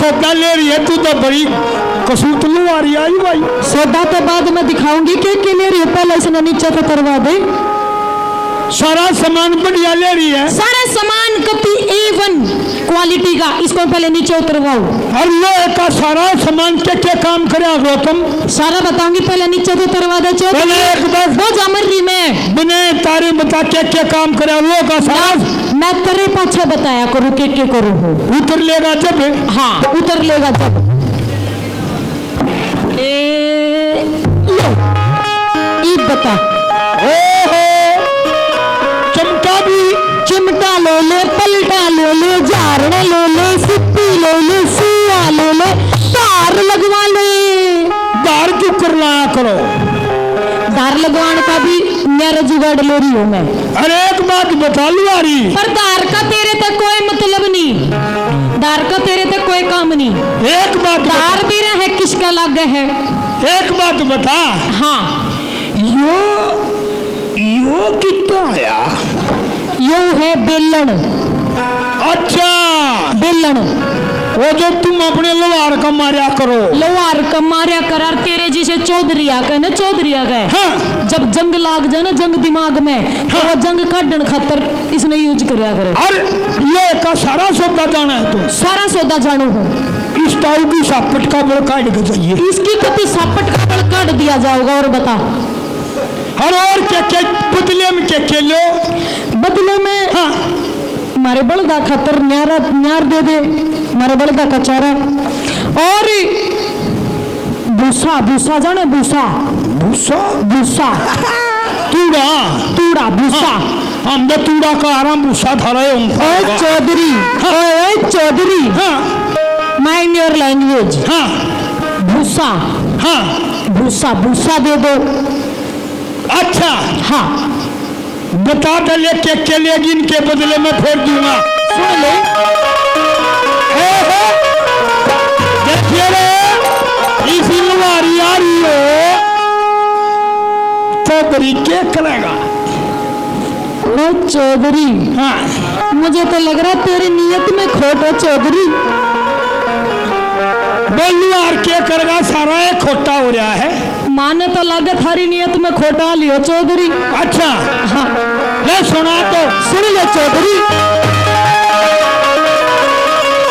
सौदा ले रही है तू तो बड़ी कसूतलू आ रही आई भाई। सौदा तो बाद में दिखाऊंगी के ले रही है, पहले इसने नीचे तो करवा दे। सारा सामान बढ़िया ले रही है, सारा सामान कति A1 क्वालिटी का, इसको पहले नीचे उतरवाओ। और लोहे का सारा सामान क्या काम करे गौतम? सारा बताऊंगी, पहले नीचे तो उतरवा दे। पहले एक बार वो जामर रही मैं बिना तारे बता क्या काम करे लोहे का सारा। मैं तेरे पाछे बताया करूँ के करूँ हो। उतर लेगा जब, हाँ उतर लेगा जब। ईद बता। चमटा भी, चिमटा ले ले, पलटा ले ले, झारने ले ले, सिप्पी ले ले, सुआ ले ले, तार लगवा ले। दार क्यों कर लाया करो? दार लगवाने का भी मेरा जुगाड़ ले रही हूँ मैं। अरे एक बात बता लुआरी, पर दार का तेरे तक कोई मतलब नहीं, दार का तेरे तक कोई काम नहीं। एक बात दार भी रहे किसका लग है। एक बात बता। हाँ यो कितना आया? यो है बेलन। अच्छा बेलन वो जो तुम अपने लोहार का मारा करो। लोहार का मारा करार तेरे जिसे चौधरिया का ना, चौधरिया का है। हाँ। जब जंग लाग जाए ना, जंग दिमाग में, तो वो जंग काटन खातर इसने यूज करया करे। और ये का सारा सौदा जाना है तुम? सारा सौदा जानू हूँ। इस टाउ की सापट का बड़ काट के चाहिए। इसकी कभी सापट का बड़ काट दिया जाएगा। और बता और क्या बदले में क्या लो? बदले में हाँ हमारे बलदा खातर न्यार दे दे, हमारे बलदा का चारा। और भूसा, भूसा जाने भूसा, भूसा भूसा तूड़ा, तूड़ा भूसा। हम तो तूड़ा का आराम भूसा था रहे हूँ। ओए चौधरी, ओए चौधरी, हाँ माइंड योर लैंग्वेज। हाँ भूसा, हाँ भूसा भूसा दे दो। अच्छा हाँ बता दे क्या लेगी, इनके बदले में फेर दूंगा। सुन ले। देखिए रे, इसी लुहारी आ रही हो चौधरी क्या करेगा? ओ चौधरी, हाँ मुझे तो लग रहा तेरी नीयत में खोट है चौधरी। लुहार क्या करेगा? सारा एक खोटा हो रहा है। माने तो लगे थारी नियत में खोटा लियो चौधरी। अच्छा हाँ ले सुना तो सुन ले चौधरी।